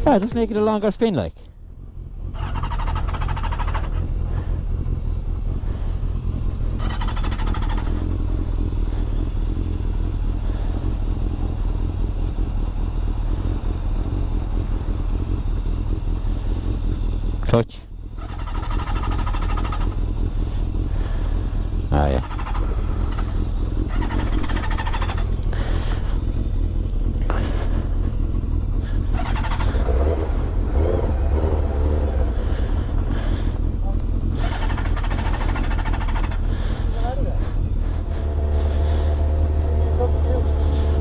Yeah, just make it a longer spin like. Touch. Ah, yeah.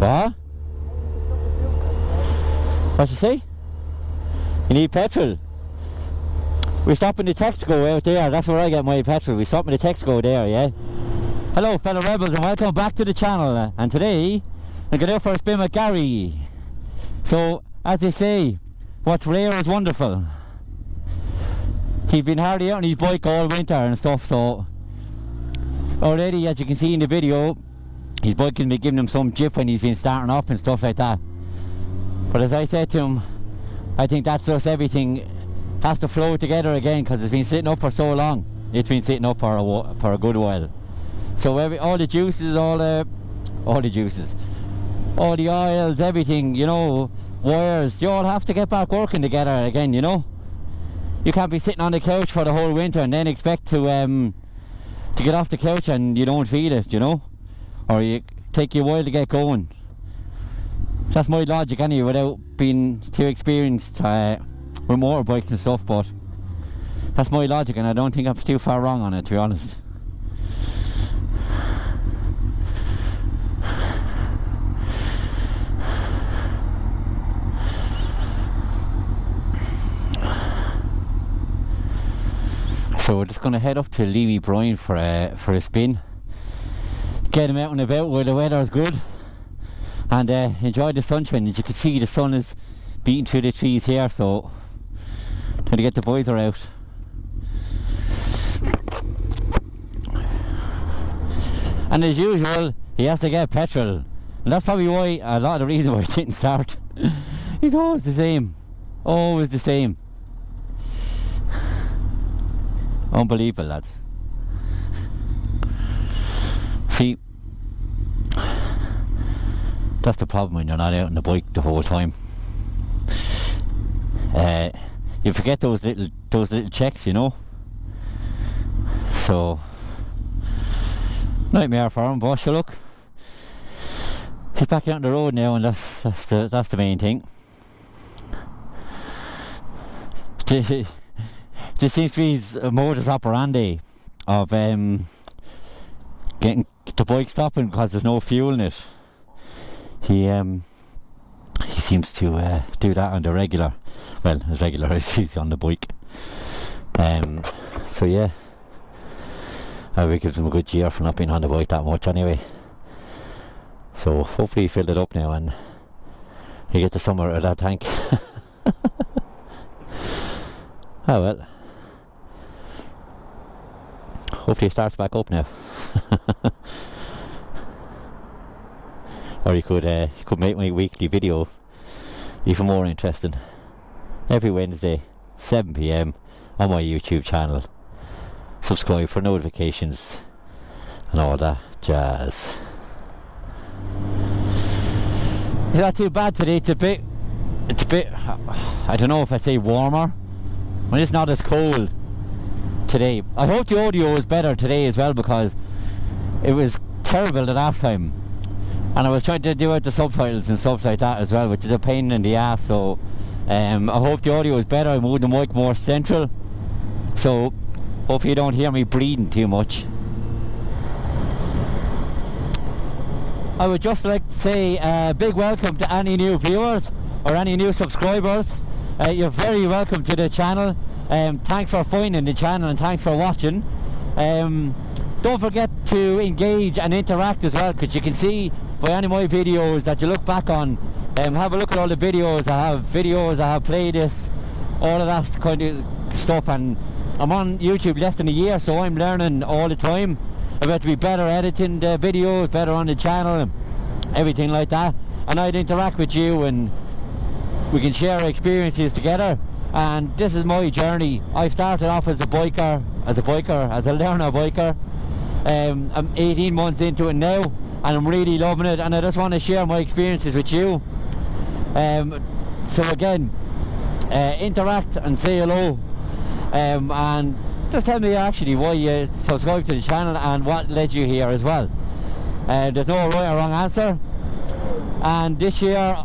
What? What you say? You need petrol? We stop in the Texaco out there, that's where I get my petrol. We stop in the Texaco there, yeah? Hello fellow rebels and welcome back to the channel. And today, I'm going out for a spin with Gary. So, as they say, what's rare is wonderful. He's been hardly out on his bike all winter and stuff, so... Already, as you can see in the video, his bike has been giving him some jip when he's been starting off and stuff like that. But as I said to him, I think that's just everything has to flow together again because it's been sitting up for so long. It's been sitting up for a good while. So all the juices, all the oils, everything, you know, wires, you all have to get back working together again, you know. You can't be sitting on the couch for the whole winter and then expect to get off the couch and you don't feel it, you know. Or you take you a while to get going. That's my logic anyway, without being too experienced with motorbikes and stuff, but that's my logic and I don't think I'm too far wrong on it, to be honest. So we're just going to head up to Leamy Brine for a spin. Get him out and about while the weather is good. And enjoy the sunshine. As you can see, the sun is beating through the trees here, so time to get the visor out. And as usual, he has to get petrol. And that's probably why, a lot of the reason why it didn't start. He's always the same. Always the same. Unbelievable, lads. See, that's the problem when you're not out on the bike the whole time. You forget those little checks, you know. So nightmare for him, but sure, look, he's back out on the road now, and that's the main thing. This seems to be his modus operandi of getting the bike stopping because there's no fuel in it. He seems to do that on the regular. Well, as regular as he's on the bike. So yeah, I would give him a good cheer for not being on the bike that much anyway. So hopefully he filled it up now and he gets to somewhere out of that tank. Oh well. Hopefully it starts back up now. Or you could make my weekly video even more interesting. Every Wednesday, 7 PM on my YouTube channel. Subscribe for notifications and all that jazz. It's not too bad today. It's a bit, I don't know if I say warmer. When it's not as cold today. I hope the audio is better today as well, because it was terrible the last time. And I was trying to do out the subtitles and stuff like that as well, which is a pain in the ass. So I hope the audio is better. I moved the mic more central, so hopefully you don't hear me breathing too much. I would just like to say a big welcome to any new viewers or any new subscribers. You're very welcome to the channel. Thanks for finding the channel and thanks for watching. Don't forget to engage and interact as well, because you can see by any of my videos that you look back on, have a look at all the videos I have, playlists, all of that kind of stuff. And I'm on YouTube less than a year, so I'm learning all the time about to be better editing the videos, better on the channel, everything like that. And I'd interact with you and we can share experiences together. And this is my journey. I started off as a learner biker. I'm 18 months into it now, and I'm really loving it, and I just want to share my experiences with you. So again, interact and say hello, and just tell me actually why you subscribe to the channel and what led you here as well. There's no right or wrong answer, and this year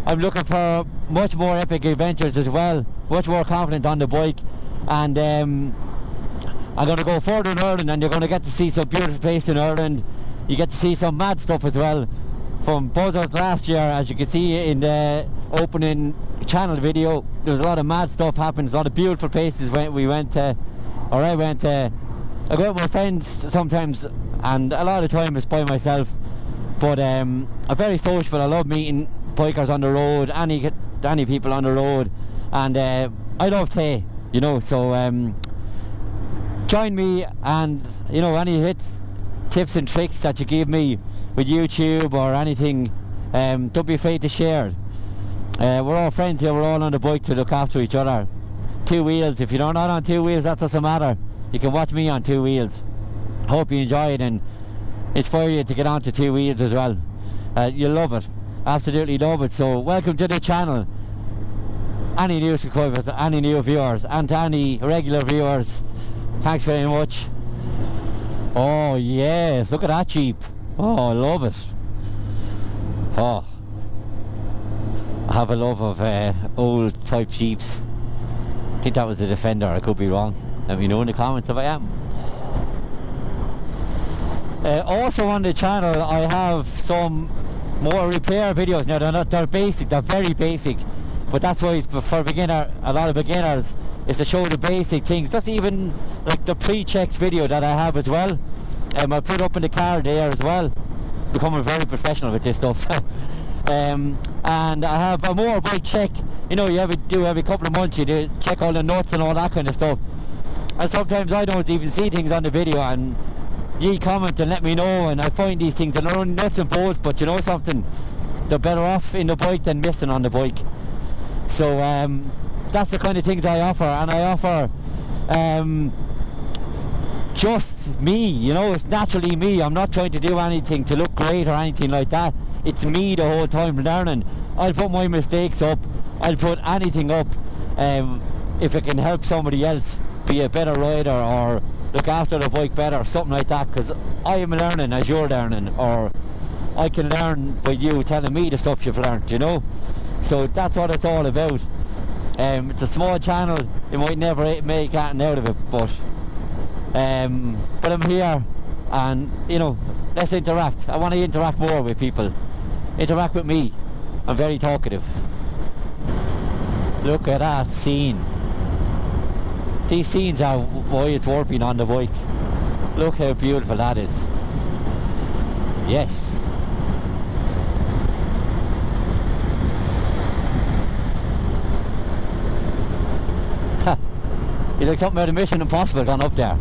I'm looking for much more epic adventures as well, much more confident on the bike, and I'm going to go further in Ireland, and you're going to get to see some beautiful places in Ireland. You get to see some mad stuff as well from Buzzers last year. As you can see in the opening channel video, there was a lot of mad stuff happening, a lot of beautiful places I went to. I go with my friends sometimes, and a lot of time it's by myself, but I'm very sociable. I love meeting bikers on the road, any people on the road, and I love Tay, you know, so join me, and you know, any tips and tricks that you give me with YouTube or anything, don't be afraid to share. We're all friends here, we're all on the bike to look after each other. 2 wheels, if you're not on 2 wheels, that doesn't matter. You can watch me on 2 wheels. Hope you enjoy it and inspire you to get onto 2 wheels as well. You'll love it, absolutely love it. So welcome to the channel. Any new subscribers, any new viewers, and to any regular viewers, thanks very much. Oh yes, look at that Jeep. Oh, I love it. Oh, I have a love of old type Jeeps. I think that was a Defender, I could be wrong. Let me know in the comments if I am. Also on the channel I have some more repair videos. Now they're basic, they're very basic, but that's why it's for a lot of beginners, is to show the basic things. Just even like the pre-checked video that I have as well. I put up in the car there as well. Becoming very professional with this stuff. And I have a more bike check. You know, you do every couple of months, you do check all the nuts and all that kind of stuff. And sometimes I don't even see things on the video, and you comment and let me know, and I find these things, and they're only nuts and bolts, but you know something, they're better off in the bike than missing on the bike. So that's the kind of things I offer, and I offer just me, you know, it's naturally me. I'm not trying to do anything to look great or anything like that. It's me the whole time learning. I'll put my mistakes up, I'll put anything up if it can help somebody else be a better rider or look after the bike better, something like that, because I am learning as you're learning, or I can learn by you telling me the stuff you've learned, you know. So that's what it's all about. It's a small channel, you might never make anything out of it, but I'm here, and you know, let's interact. I want to interact more with people. Interact with me. I'm very talkative. Look at that scene. These scenes are why it's worth being on the bike. Look how beautiful that is. Yes. You like something out of Mission Impossible gone up there.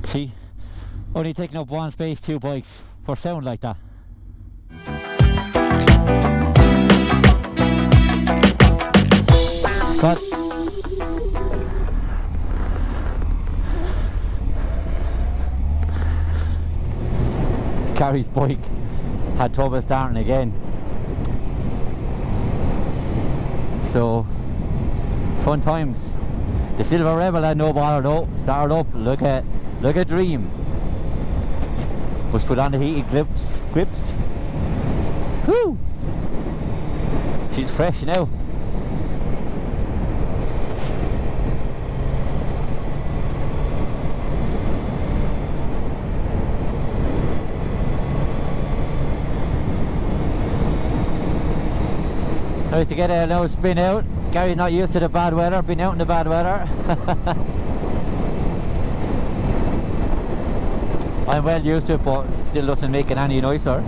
See, only taking up one space, 2 bikes for sound like that. But Carrie's bike had trouble starting again. So fun times. The Silver Rebel had no bother though. Started up. Look at Dream. Was put on the heated grips. Woo! She's fresh now. I think to get a little spin out. Gary's not used to the bad weather, been out in the bad weather. I'm well used to it, but still doesn't make it any nicer.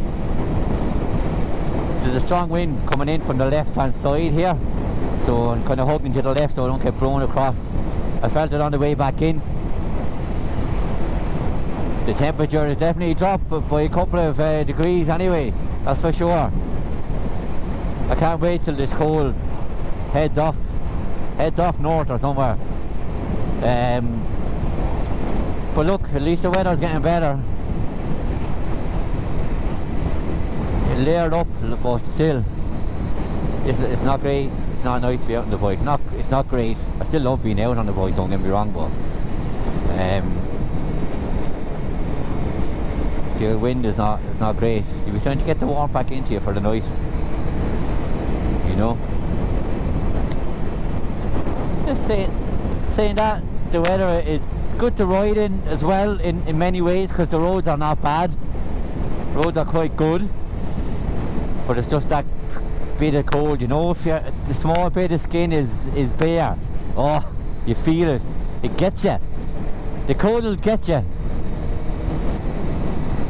There's a strong wind coming in from the left hand side here, so I'm kind of hugging to the left so I don't get blown across. I felt it on the way back in. The temperature has definitely dropped by a couple of degrees anyway, that's for sure. I can't wait till this cold heads off north or somewhere. But look, at least the weather's getting better. It layered up, but still, it's not great. It's not nice to be out on the bike. It's not great. I still love being out on the bike, don't get me wrong, but the wind is not great. You'll be trying to get the warmth back into you for the night, you know. Just saying that, the weather, it's good to ride in as well in many ways, because the roads are not bad. The roads are quite good, but it's just that bit of cold, you know. If the small bit of skin is bare, oh, you feel it. It gets you. The cold will get you.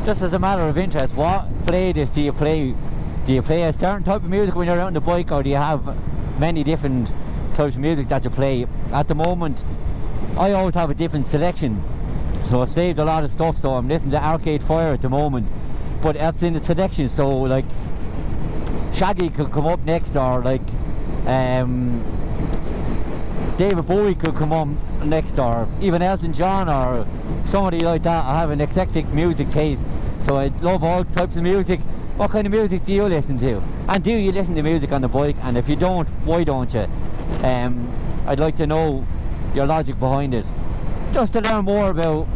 Just as a matter of interest, what playlist do you play? Do you play a certain type of music when you're out on the bike, or do you have many different types of music that you play? At the moment, I always have a different selection, so I've saved a lot of stuff, so I'm listening to Arcade Fire at the moment, but that's in the selection, so like Shaggy could come up next, or like David Bowie could come on next, or even Elton John or somebody like that. I have an eclectic music taste, so I love all types of music. What kind of music do you listen to? And do you listen to music on the bike? And if you don't, why don't you? I'd like to know your logic behind it, just to learn more about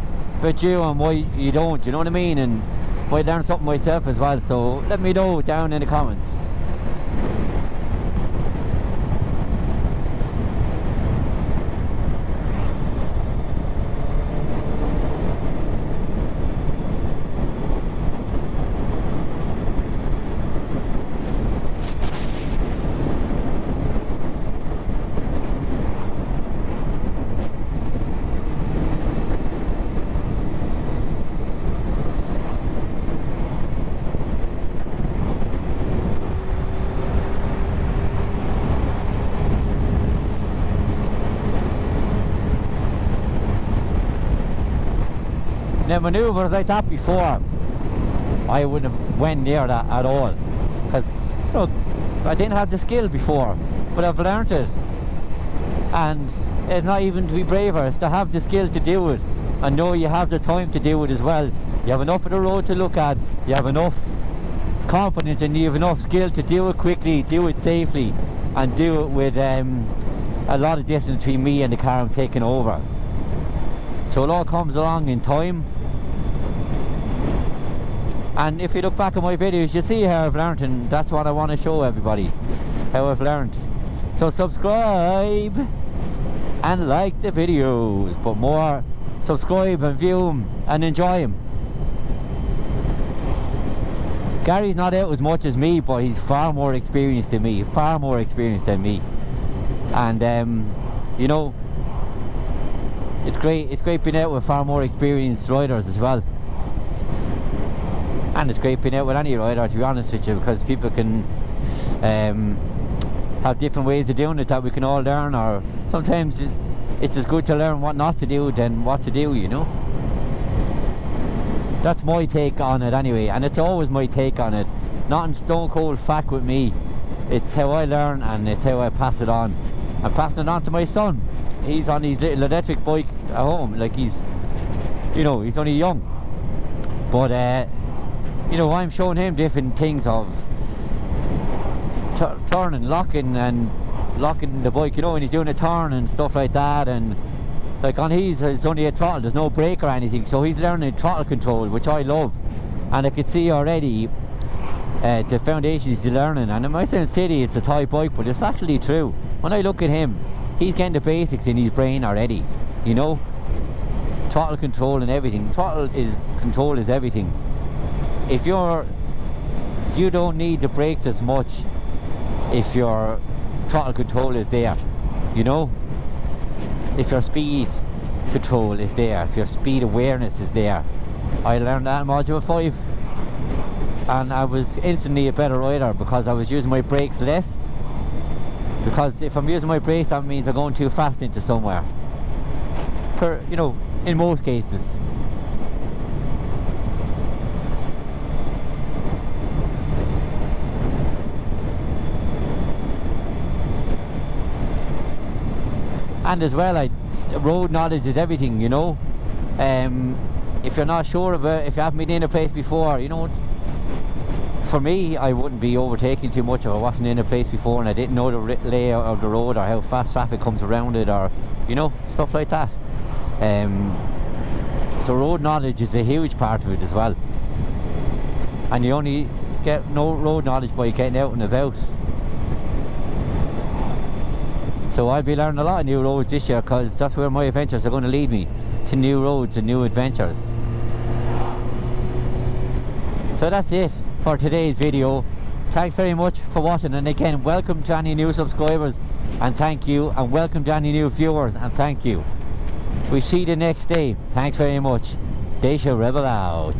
you and why you don't, you know what I mean? And might learn something myself as well, so let me know down in the comments. Now, manoeuvres like that before, I wouldn't have went near that at all, because, you know, I didn't have the skill before, but I've learnt it. And it's not even to be braver, it's to have the skill to do it, and know you have the time to do it as well. You have enough of the road to look at, you have enough confidence, and you have enough skill to do it quickly, do it safely, and do it with a lot of distance between me and the car I'm taking over. So it all comes along in time. And if you look back at my videos, you'll see how I've learned, and that's what I want to show everybody, how I've learned. So subscribe and like the videos, but more subscribe and view them and enjoy them. Gary's not out as much as me, but he's far more experienced than me, and you know, it's great being out with far more experienced riders as well. And it's great being out with any rider, to be honest with you, because people can have different ways of doing it that we can all learn, or sometimes it's as good to learn what not to do than what to do, you know. That's my take on it anyway, and it's always my take on it. Nothing stone cold fact with me. It's how I learn, and it's how I pass it on. I'm passing it on to my son. He's on his little electric bike at home, like he's, you know, he's only young, but you know, I'm showing him different things of turning, locking the bike, you know, when he's doing a turn and stuff like that. And like on his, it's only a throttle, there's no brake or anything, so he's learning throttle control, which I love. And I can see already the foundations he's learning. And it might sound silly, it's a toy bike, but it's actually true. When I look at him, he's getting the basics in his brain already, you know. Throttle control and everything. Control is everything. If you don't need the brakes as much if you're throttle control is there, you know. If your speed control is there, if your speed awareness is there. I learned that in Module 5, and I was instantly a better rider because I was using my brakes less. Because if I'm using my brakes, that means I'm going too fast into somewhere. You know, in most cases. And as well, road knowledge is everything, you know. If you're not sure of it, if you haven't been in a place before, you know, for me, I wouldn't be overtaking too much if I wasn't in a place before and I didn't know the layout of the road or how fast traffic comes around it, or, you know, stuff like that. So road knowledge is a huge part of it as well. And you only get no road knowledge by getting out and about. So I'll be learning a lot of new roads this year, because that's where my adventures are going to lead me, to new roads and new adventures. So that's it for today's video. Thanks very much for watching, and again, welcome to any new subscribers, and thank you, and welcome to any new viewers, and thank you. We see you the next day. Thanks very much. Deise Rebel out.